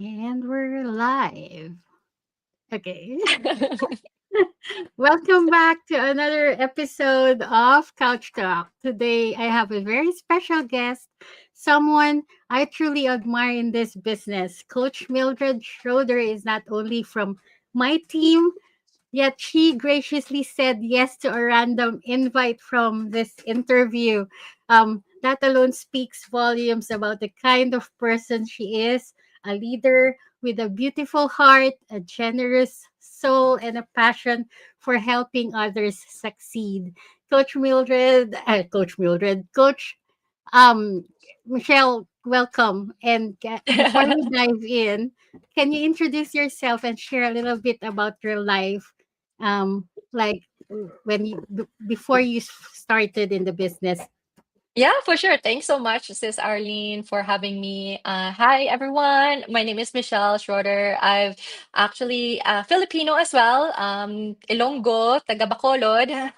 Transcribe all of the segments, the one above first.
And we're live. Okay. Welcome back to another episode of Couch Talk. Today, I have a very special guest, someone I truly admire in this business. Coach Mildred Schroeder is not only from my team, yet she graciously said yes to a random invite from this interview. That alone speaks volumes about the kind of person she is, a leader with a beautiful heart, a generous soul, and a passion for helping others succeed. Coach um, Michelle, welcome. And before we dive in, can you introduce yourself and share a little bit about your life, like before you started in the business? Yeah, for sure. Thanks so much, Sis Arlene, for having me. Hi, everyone. My name is Michelle Schroeder. I've actually Filipino as well. Ilonggo, taga Bacolod.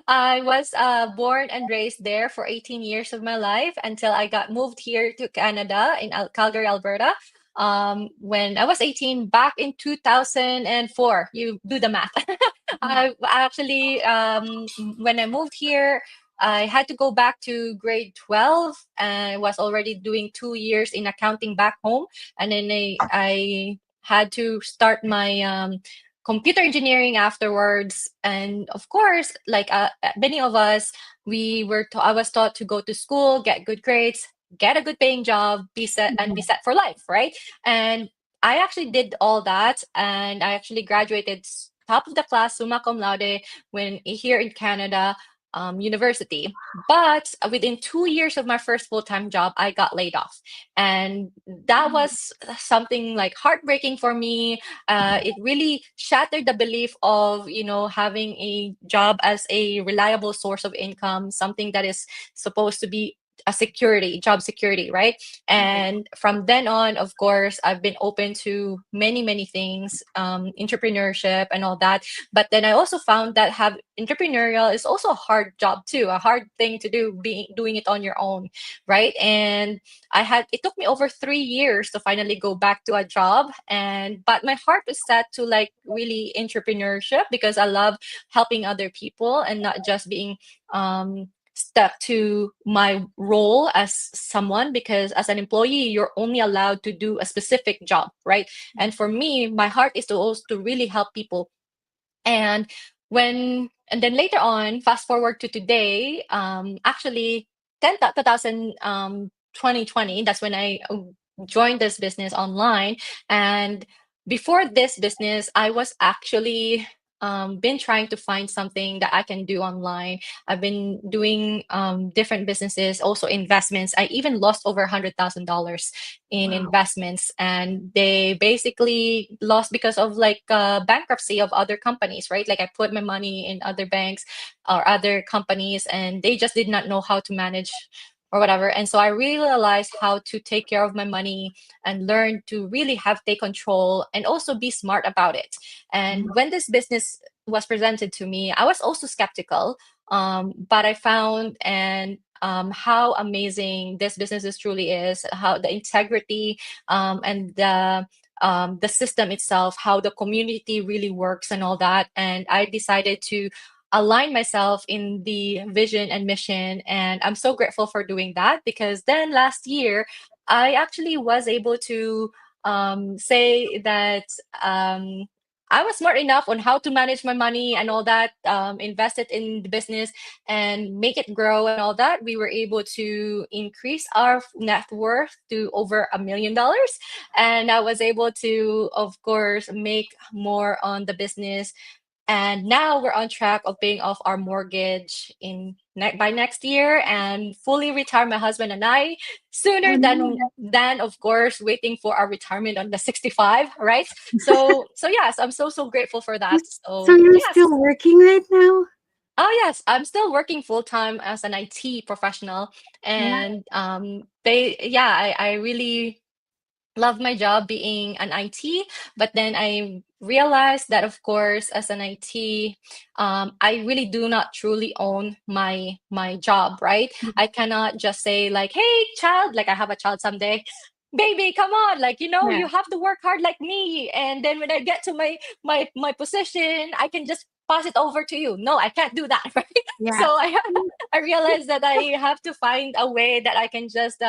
I was born and raised there for 18 years of my life until I got moved here to Canada in Calgary, Alberta. When I was 18, back in 2004. You do the math. Yeah. I actually, when I moved here, I had to go back to grade 12 and I was already doing 2 years in accounting back home. And then I had to start my computer engineering afterwards. And of course, like many of us, I was taught to go to school, get good grades, get a good paying job, be set for life, right? And I actually did all that. And I actually graduated top of the class, summa cum laude, when here in Canada university. But within 2 years of my first full time job, I got laid off. And that was something like heartbreaking for me. It really shattered the belief of, having a job as a reliable source of income, something that is supposed to be a job security, right? Right. And from then on, of course, I've been open to many, many things, entrepreneurship and all that. But then I also found that have entrepreneurial is also a hard job too, a hard thing to do, being doing it on your own, right? And it took me over 3 years to finally go back to a job. But my heart is set to like really entrepreneurship because I love helping other people and not just being stuck to my role as someone, because as an employee you're only allowed to do a specific job, right? And for me, my heart is to also to really help people. And then later on, fast forward to today, actually 10 2000 2020, that's when I joined this business online. And before this business, I was actually been trying to find something that I can do online. I've been doing different businesses, also investments. I even lost over $100,000 in Wow. investments, and they basically lost because of like bankruptcy of other companies, right? Like I put my money in other banks or other companies, and they just did not know how to manage or whatever. And so I realized how to take care of my money and learn to really have take control and also be smart about it. And when this business was presented to me, I was also skeptical, but I found and how amazing this business truly is, how the integrity and the system itself, how the community really works and all that. And I decided to align myself in the vision and mission. And I'm so grateful for doing that, because then last year, I actually was able to say that I was smart enough on how to manage my money and all that, invest it in the business and make it grow and all that. We were able to increase our net worth to over $1 million. And I was able to, of course, make more on the business. And now we're on track of paying off our mortgage by next year and fully retire my husband and I Oh sooner no. than of course waiting for our retirement on the 65, right? So yes, I'm so grateful for that. So So you're yes. still working right now? Oh yes, I'm still working full time as an IT professional. Yeah. And they yeah, I really love my job being an IT, but then I realized that, of course, as an IT, I really do not truly own my job, right? I cannot just say like, "Hey, child," like I have a child someday. baby, come on, like, Yeah. you have to work hard like me, and then when I get to my position, I can just pass it over to you. No, I can't do that, right? So Yeah. I realized that I have to find a way that I can just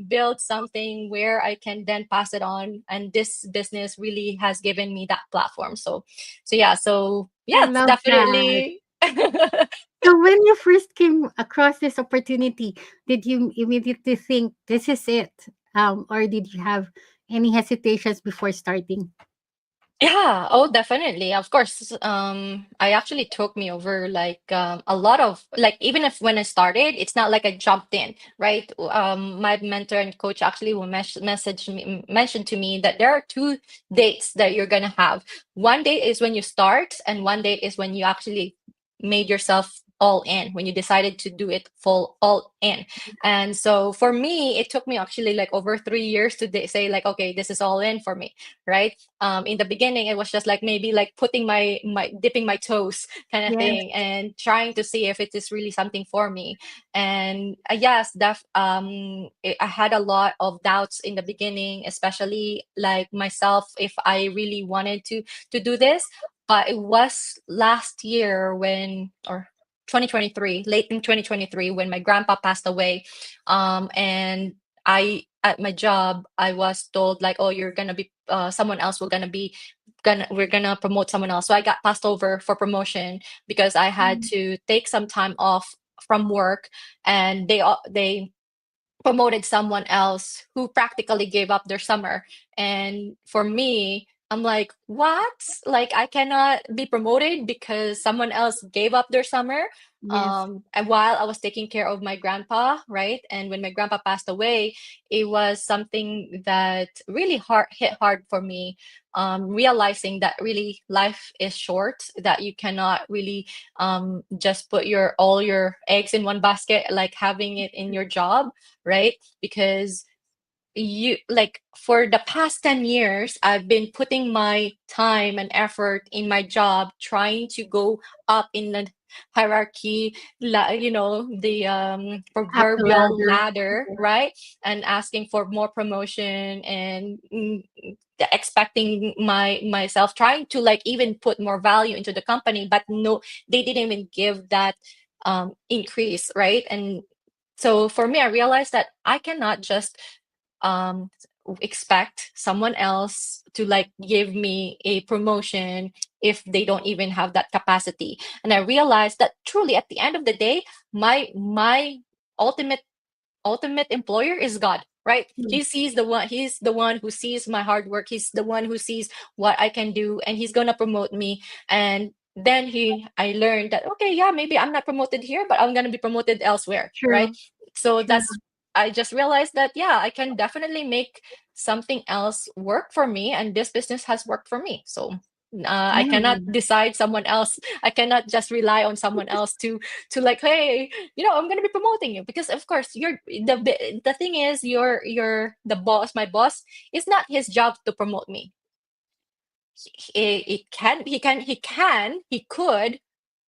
build something where I can then pass it on, and this business really has given me that platform. So I yeah, it's love that. definitely. So when you first came across this opportunity, did you immediately think this is it? Or did you have any hesitations before starting? Yeah, oh, definitely. Of course. I actually took me over like a lot of like, even if when I started, it's not like I jumped in, right? My mentor and coach actually will mentioned to me that there are two dates that you're gonna have. One date is when you start, and one date is when you actually made yourself all in, when you decided to do it full all in. And so for me, it took me actually like over 3 years to say like, okay, this is all in for me, right? In the beginning it was just like maybe like putting my dipping my toes kind of Yes, thing, and trying to see if it is really something for me. And yes, I had a lot of doubts in the beginning, especially like myself, if I really wanted to do this. But it was last year when, or 2023, late in 2023, when my grandpa passed away. And I, at my job, I was told like, oh, you're gonna be someone else will gonna be gonna we're gonna promote someone else. So I got passed over for promotion because I had mm, to take some time off from work, and they promoted someone else who practically gave up their summer. And for me, I'm like, what? Like, I cannot be promoted because someone else gave up their summer. yes. And while I was taking care of my grandpa, right? And when my grandpa passed away, it was something that really hit hard for me. Realizing that really life is short, that you cannot really just put all your eggs in one basket, like having it in your job, right? Because you like for the past 10 years I've been putting my time and effort in my job, trying to go up in the hierarchy, the Up the proverbial ladder. ladder, right? And asking for more promotion, and expecting myself, trying to like even put more value into the company, but no, they didn't even give that increase, right? And so for me, I realized that I cannot just um expect someone else to like give me a promotion if they don't even have that capacity. And I realized that truly at the end of the day, my ultimate ultimate employer is God, right? Mm, He's the one who sees my hard work. He's the one who sees what I can do, and he's gonna promote me. And then I learned that, okay, yeah, maybe I'm not promoted here, but I'm gonna be promoted elsewhere, right? true, So true. I just realized that, yeah, I can definitely make something else work for me, and this business has worked for me. So I cannot Yeah. decide someone else. I cannot just rely on someone else to like, hey, I'm going to be promoting you, because of course the thing is, you're the boss. My boss, it's not his job to promote me. He could,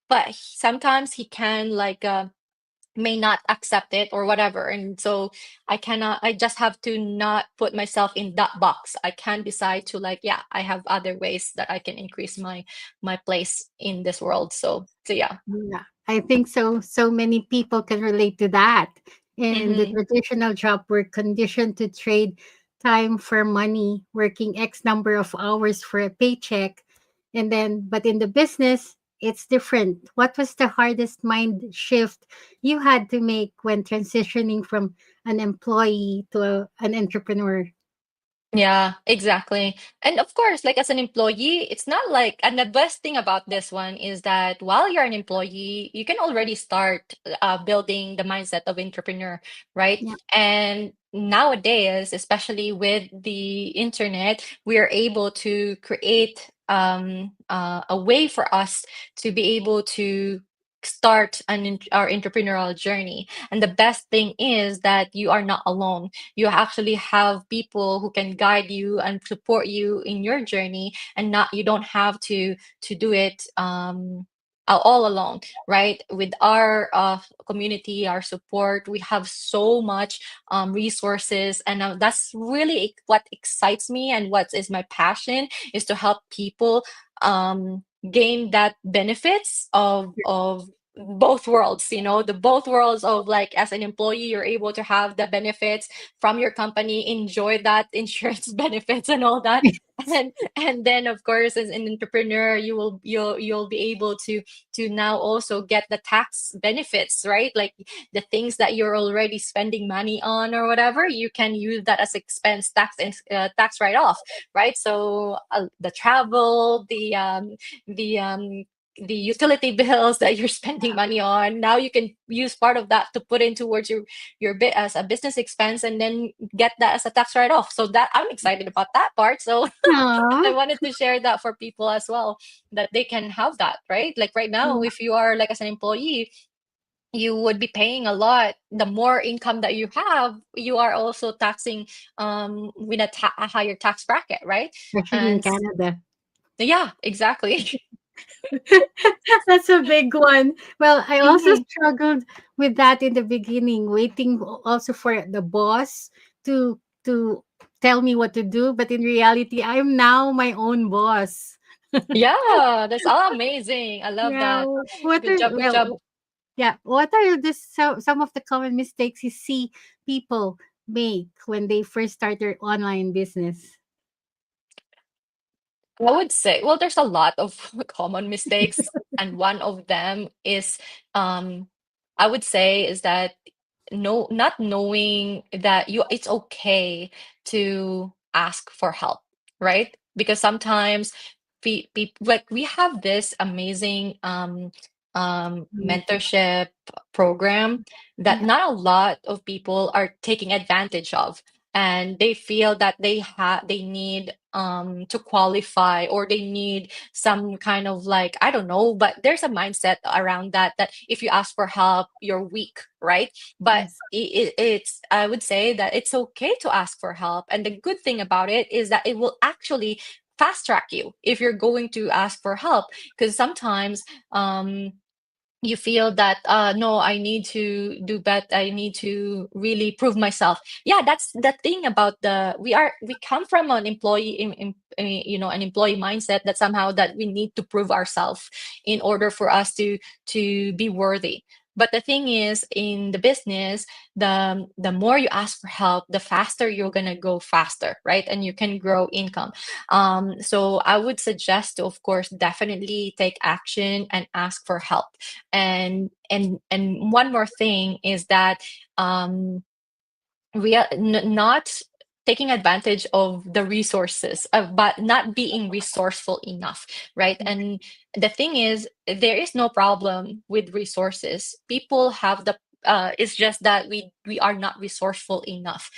but sometimes he can like may not accept it or whatever. And so I just have to not put myself in that box. I can decide to like, yeah, I have other ways that I can increase my place in this world. So yeah. Yeah, I think so. So many people can relate to that. In the Hmm. traditional job, we're conditioned to trade time for money, working X number of hours for a paycheck. But in the business, it's different. What was the hardest mind shift you had to make when transitioning from an employee to an entrepreneur? Yeah, exactly. And of course, like as an employee, it's not like, and the best thing about this one is that while you're an employee, you can already start building the mindset of entrepreneur, right? Yeah. And nowadays, especially with the internet, we are able to create a way for us to be able to start our entrepreneurial journey. And the best thing is that you are not alone. You actually have people who can guide you and support you in your journey, and not you don't have to do it all alone, right? With our community, our support, we have so much resources, and that's really what excites me, and what is my passion is to help people gain that benefits of both worlds, you know, the both worlds of, like, as an employee, you're able to have the benefits from your company, enjoy that insurance benefits and all that, and then of course as an entrepreneur, you'll be able to now also get the tax benefits, right? Like the things that you're already spending money on or whatever, you can use that as expense tax, tax write off, right? So the travel, the utility bills that you're spending money on, now you can use part of that to put in towards your bit as a business expense, and then get that as a tax write off. So that I'm excited about that part. So I Aw. wanted to share that for people as well, that they can have that, right? Like right now, Yeah, if you are like as an employee, you would be paying a lot. The more income that you have, you are also taxing with a higher tax bracket, right? especially in And Canada. yeah, exactly. That's a big one. Well, I also Mhm. struggled with that in the beginning, waiting also for the boss to tell me what to do. But in reality, I'm now my own boss. Yeah, that's all amazing. I love Yeah. that. What Good are job, good job. yeah? What are some of the common mistakes you see people make when they first start their online business? I would say, well, there's a lot of common mistakes, and one of them is, um, I would say, is that not knowing that it's okay to ask for help, right? Because sometimes like we have this amazing Mm, mentorship program that yeah. not a lot of people are taking advantage of, and they feel that they need to qualify, or they need some kind of, like, I don't know, but there's a mindset around that if you ask for help, you're weak, right? But Yes. it's, I would say that it's okay to ask for help, and the good thing about it is that it will actually fast track you if you're going to ask for help, because sometimes you feel that no, I need to do better, I need to really prove myself. Yeah, that's the thing about we come from an you know, an employee mindset, that somehow that we need to prove ourselves in order for us to be worthy. But the thing is, in the business, the more you ask for help, the faster you're gonna go faster, right? And you can grow income. So I would suggest to, of course, definitely take action and ask for help. And one more thing is that um not taking advantage of the resources, but not being resourceful enough, right? And the thing is, there is no problem with resources. People have the it's just that we are not resourceful enough.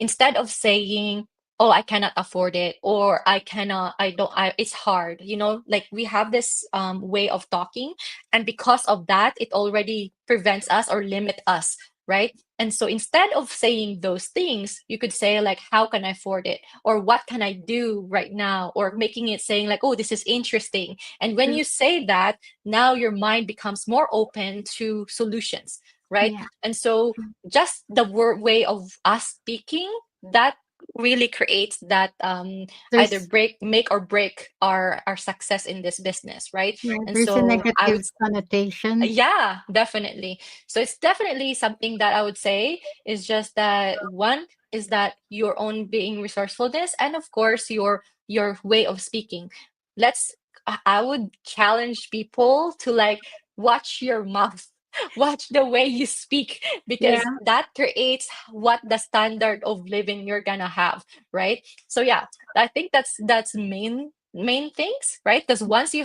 Instead of saying, oh, I cannot afford it, or I cannot, I don't, it's hard, you know, like we have this way of talking, and because of that, it already prevents us or limit us, right? And so instead of saying those things, you could say, like, how can I afford it? Or what can I do right now? Or making it saying, like, oh, this is interesting. And when True. you say that, now your mind becomes more open to solutions, right? Yeah. And so just the word way of us speaking, that really creates that either There's make or break our success in this business, right? yeah, And there's a so I negative would, connotation. yeah, definitely. So it's definitely something that I would say is just that one is that your own being resourcefulness, and of course your way of speaking. Let's I would challenge people to, like, watch your mouth, watch the way you speak, Yeah. because that creates what the standard of living you're gonna have, right? So yeah, I think that's main things, right? Because once you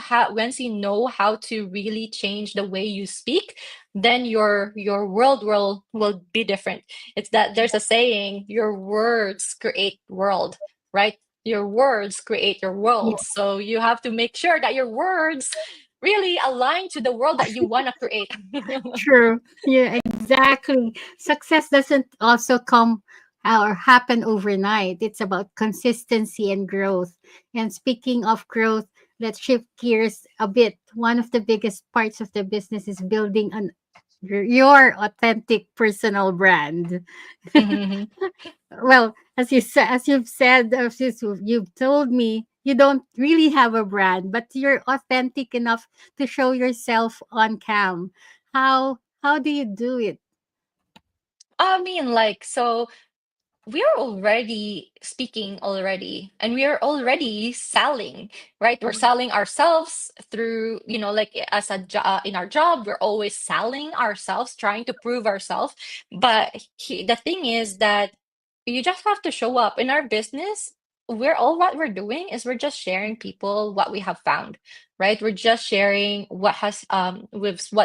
know how to really change the way you speak, then your world will be different. It's that there's a saying, your words create world, right? Your words create your Yeah. world, so you have to make sure that your words really align to the world that you want to create. True. Yeah, exactly. Success doesn't also come or happen overnight. It's about consistency and growth. And speaking of growth, let's shift gears a bit. One of the biggest parts of the business is building your authentic personal brand. Mhm. Well, as you've told me, you don't really have a brand, but you're authentic enough to show yourself on cam. How do you do it? I mean, like, so we are already speaking already, and we are already selling, right? We're selling ourselves through, like as in our job, we're always selling ourselves, trying to prove ourselves. But the thing is that you just have to show up in our business. We're all what we're doing is we're just sharing people what we have found, right? We're just sharing what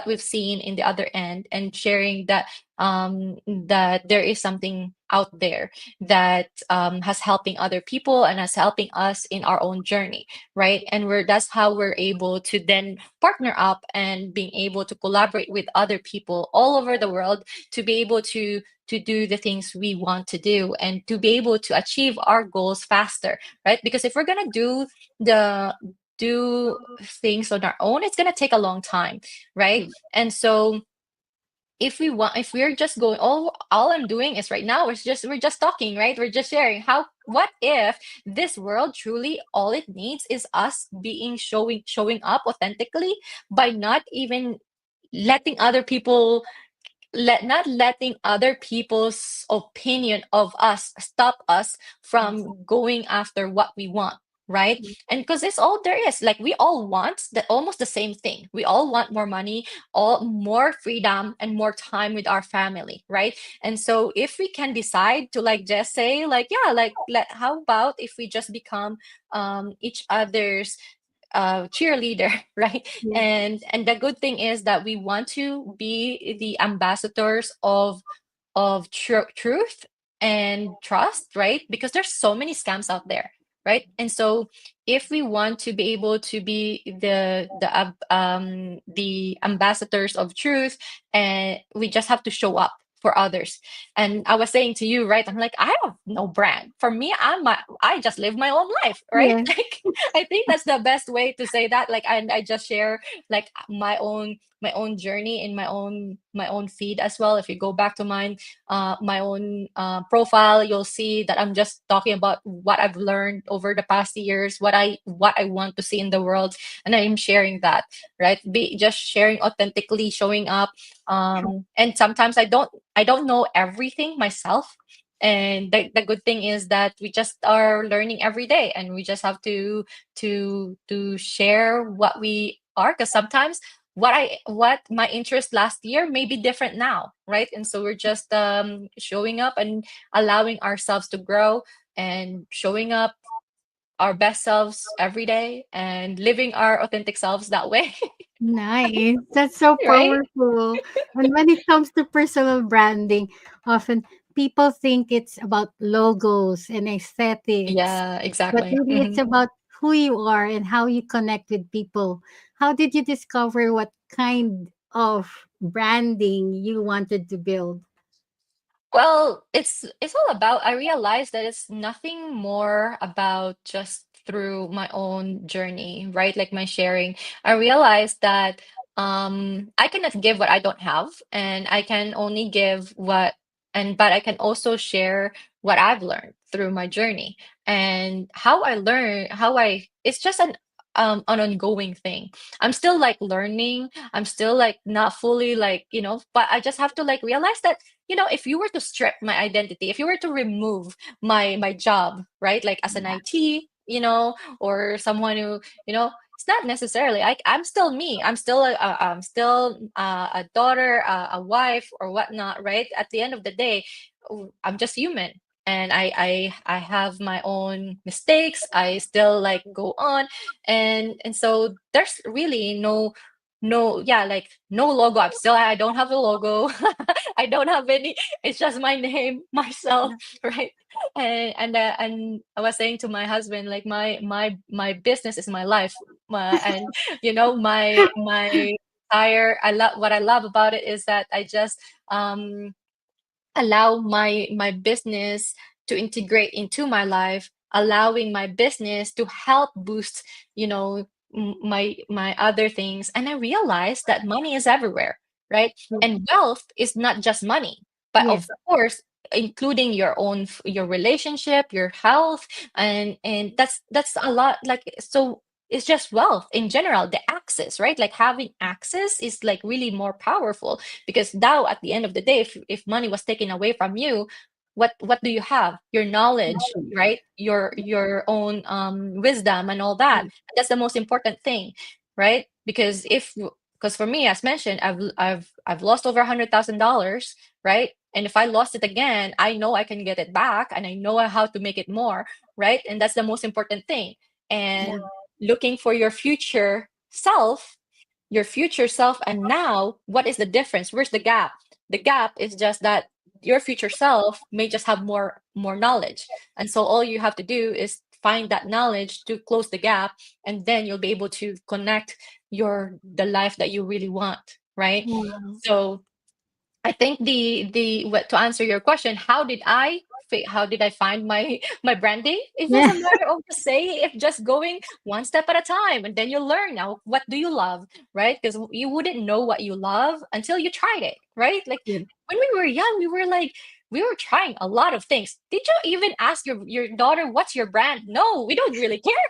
we've seen in the other end, and sharing that there is something out there that has helping other people and has helping us in our own journey, right? And that's how we're able to then partner up and being able to collaborate with other people all over the world to be able to do the things we want to do and to be able to achieve our goals faster, right? Because if we're gonna the do things on our own, it's gonna take a long time, right? And so if we're just going, all I'm doing is right now we're just talking, right? We're just sharing. What if this world truly all it needs is us being showing up authentically, by not even letting other people not letting other people's opinion of us stop us from going after what we want, right? And because it's all there is, like, we all want almost the same thing. We all want more money, all more freedom, and more time with our family, right? And so if we can decide to, like, just say, like, yeah, like, how about if we just become each other's cheerleader, right? Yeah. And the good thing is that we want to be the ambassadors of truth and trust, right? Because there's so many scams out there, right? And so if we want to be able to be the ambassadors of truth, and we just have to show up for others. And I was saying to you, right? I'm like, I have no brand. For me, I just live my own life, right? Yeah. Like, I think that's the best way to say that. Like, and I just share like my own journey in my own feed as well. If you go back to mine, my own profile, you'll see that I'm just talking about what I've learned over the past years, what I want to see in the world, and I'm sharing that, right? Be just sharing authentically, showing up. And sometimes I don't know everything myself. And the good thing is that we just are learning every day, and we just have to share what we are, because sometimes what my interest last year may be different now, right? And so we're just showing up and allowing ourselves to grow, and showing up our best selves every day, and living our authentic selves that way. Nice. That's so Right? powerful. And when it comes to personal branding, often people think it's about logos and aesthetics, Yeah, but exactly. really it's about who you are and how you connect with people. How did you discover what kind of branding you wanted to build? Well, it's all about, I realized that it's nothing more about just through my own journey, right? Like my sharing. I realized that I cannot give what I don't have, and I can only give but I can also share what I've learned through my journey. And how I it's just an ongoing thing. I'm still like learning. I'm still like not fully like, but I just have to like realize that, if you were to strip my identity, if you were to remove my job, right? Like as an IT, or someone who, it's not necessarily. I'm still me. I'm still a daughter, a wife, or whatnot, right? At the end of the day, I'm just human. And I have my own mistakes. I still like go on, and so there's really no, yeah, like no logo. I don't have a logo. I don't have any. It's just my name, myself, right? And I was saying to my husband, like my business is my life. And my entire I love what I love about it is that I just um allow my business to integrate into my life, allowing my business to help boost, you know my other things, and I realized that money is everywhere, right? And wealth is not just money, but of Yes. course including your own your relationship, your health, and that's a lot. Like, so it's just wealth in general, the access, right? Like having access is like really more powerful, because now at the end of the day, if money was taken away from you, what do you have? Your knowledge, right? Your own wisdom and all that. That's the most important thing, right? Because for me, as mentioned, I've lost over $100,000, right? And if I lost it again, I know I can get it back, and I know how to make it more, right? And that's the most important thing. Yeah. And looking for your future self, and now what is the difference? Where's the gap? The gap is just that your future self may just have more knowledge, and so all you have to do is find that knowledge to close the gap, and then you'll be able to connect the life that you really want, right? Wow. So I think what to answer your question, how did I find my my branding? It was Yeah. a matter of just saying, if just going one step at a time, and then you'll learn. Now, what do you love, right? Because you wouldn't know what you love until you tried it, right? Like Yeah. when we were young, we were trying a lot of things. Did you even ask your daughter what's your brand? No, we don't really care.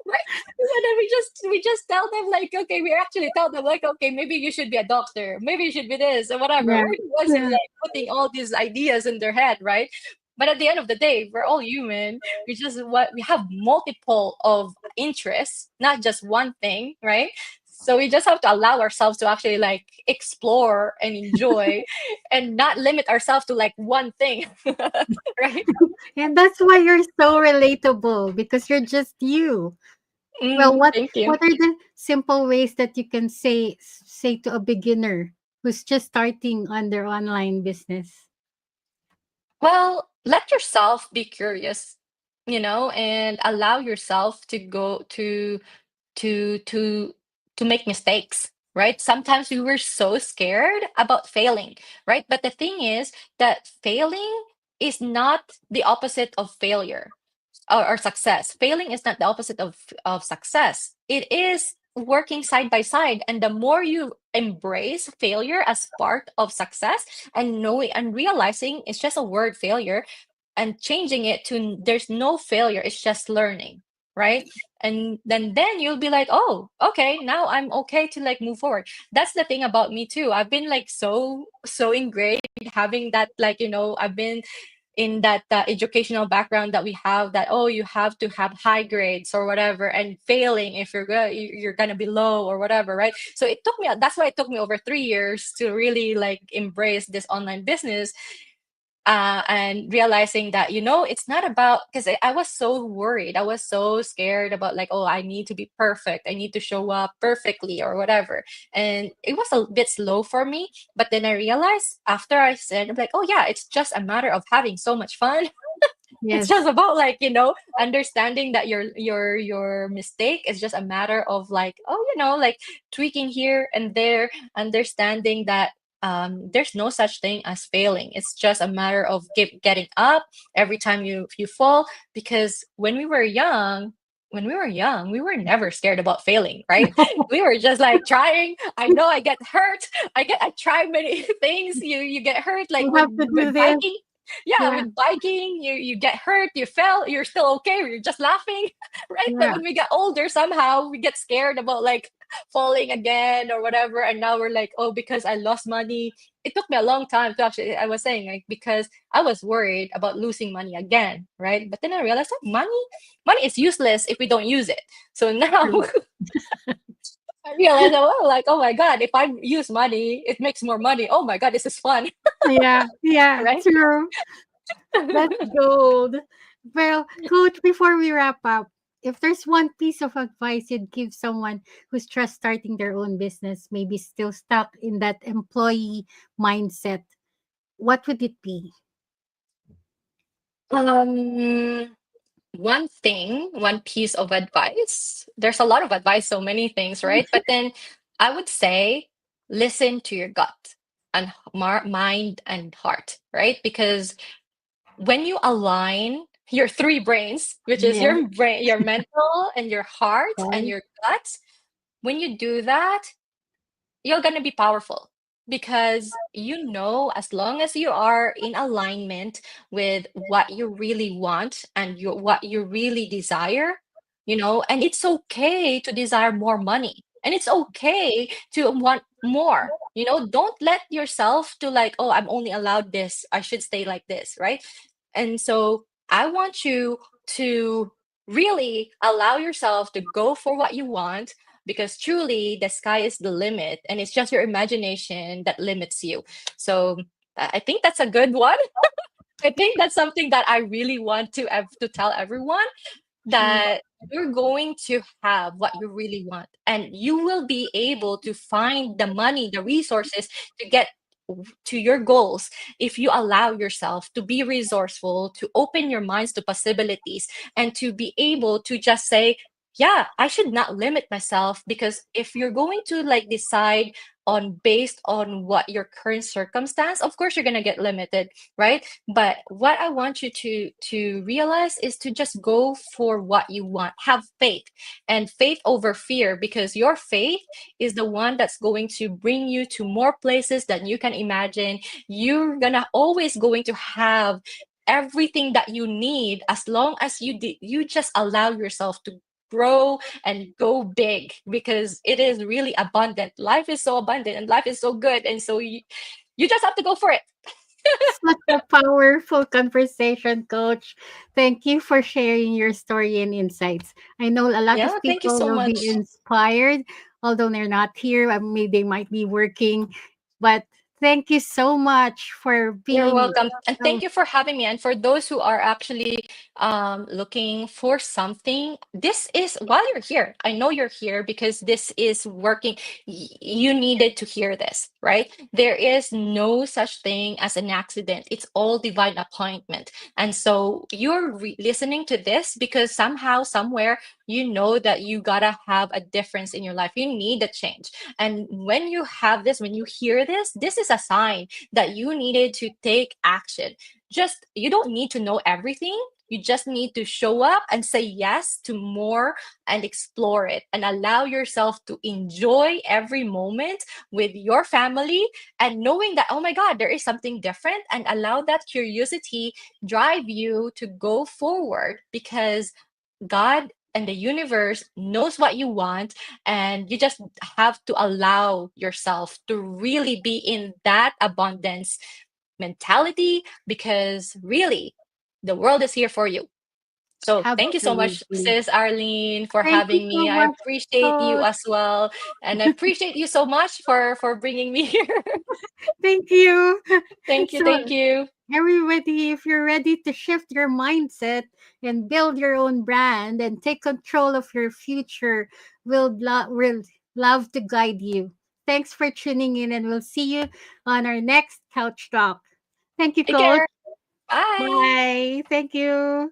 Right? And then we just tell them like, okay, we actually tell them like, okay, maybe you should be a doctor, maybe you should be this or whatever. Yeah. We're the ones who Yeah. like putting all these ideas in their head, right? But at the end of the day, we're all human. We have multiple of interests, not just one thing, right? So we just have to allow ourselves to actually like explore and enjoy, and not limit ourselves to like one thing, right? And that's why you're so relatable, because you're just you. Well, Thank you. what are the simple ways that you can say to a beginner who's just starting on their online business? Well, let yourself be curious, and allow yourself to go to to to make mistakes, right? Sometimes we were so scared about failing, right? But the thing is that failing is not the opposite of failure, or success. Failing is not the opposite of success. It is working side by side. And the more you embrace failure as part of success, and knowing and realizing it's just a word, failure, and changing it to there's no failure, it's just learning, right? And then you'll be like, oh, okay, now I'm okay to like move forward. That's the thing about me too. I've been like so ingrained having that, like, I've been in that educational background that we have, that, oh, you have to have high grades or whatever, and failing if you're gonna be low or whatever, right? So that's why it took me over 3 years to really like embrace this online business, and realizing that, it's not about, because I was so worried, I was so scared about like, oh, I need to be perfect, I need to show up perfectly or whatever. And it was a bit slow for me, but then I realized after I said, I'm like, oh yeah, it's just a matter of having so much fun. It's just Yes. about like, understanding that your mistake is just a matter of like, oh, like tweaking here and there, understanding that there's no such thing as failing. It's just a matter of getting up every time you fall. Because when we were young, we were never scared about failing, right? We were just like trying. I know I get hurt. I try many things. You get hurt, like You with have to do with this. biking. Yeah, Yeah. with biking, you get hurt, you fell, you're still okay, you're just laughing, right? But Yeah. when we get older, somehow we get scared about like falling again or whatever. And now we're like, oh, because I lost money. It took me a long time to actually, I was saying, like, because I was worried about losing money again, right? But then I realized that money is useless if we don't use it. So now True. I realized, oh, like, oh my God, if I use money, it makes more money. Oh my God, this is fun, Yeah. Yeah. right? True. That's gold. Well, Coach, before we wrap up, if there's one piece of advice you'd give someone who's just starting their own business, maybe still stuck in that employee mindset, what would it be? Um, one piece of advice. There's a lot of advice, so many things, right? But then I would say listen to your gut and mind and heart, right? Because when you align your three brains, which is Yeah. your brain, your mental and your heart and Right. your gut. When you do that, you're going to be powerful because you know, as long as you are in alignment with what you really want and what you really desire, and it's okay to desire more money, and it's okay to want more. Don't let yourself to like, oh, I'm only allowed this, I should stay like this, right? And so I want you to really allow yourself to go for what you want, because truly the sky is the limit and it's just your imagination that limits you. So I think that's a good one. I think that's something that I really want to tell everyone, True. that you're going to have what you really want, and you will be able to find the money, the resources to get to your goals if you allow yourself to be resourceful, to open your minds to possibilities, and to be able to just say, yeah, I should not limit myself. Because if you're going to like decide on based on what your current circumstance, of course you're going to get limited, right? But what I want you to realize is to just go for what you want. Have faith, and faith over fear, because your faith is the one that's going to bring you to more places than you can imagine. You're gonna always going to have everything that you need, as long as you just allow yourself to grow and go big, because it is really abundant. Life is so abundant and life is so good, and so you just have to go for it. Such a powerful conversation, Coach. Thank you for sharing your story and insights. I know a lot Yeah, of thank you people so will be much. inspired, although they're not here. Maybe they might be working. But thank you so much for You're being welcome. And thank so. you for having me. And for those who are actually looking for something, this is while you're here. I know you're here because this is working. You needed to hear this, right? There is no such thing as an accident, it's all divine appointment. And so you're listening to this because somehow, somewhere, you know that you gotta have a difference in your life. You need a change. And when you have this, when you hear this, this is a sign that you needed to take action. Just, you don't need to know everything. You just need to show up and say yes to more, and explore it, and allow yourself to enjoy every moment with your family, and knowing that, oh my God, there is something different, and allow that curiosity drive you to go forward, because God and the universe knows what you want, and you just have to allow yourself to really be in that abundance mentality, because really the world is here for you. So thank you so much, Absolutely. sis Arlene, for Thank you having so me. I much, appreciate you Coach. as well, and I appreciate you so much for bringing me here. Thank you. Thank you, So, thank you. everybody, if you're ready to shift your mindset and build your own brand and take control of your future, we'll love to guide you. Thanks for tuning in, and we'll see you on our next Couch Talk. Thank you, Take Coach. care. Bye. Bye. Thank you.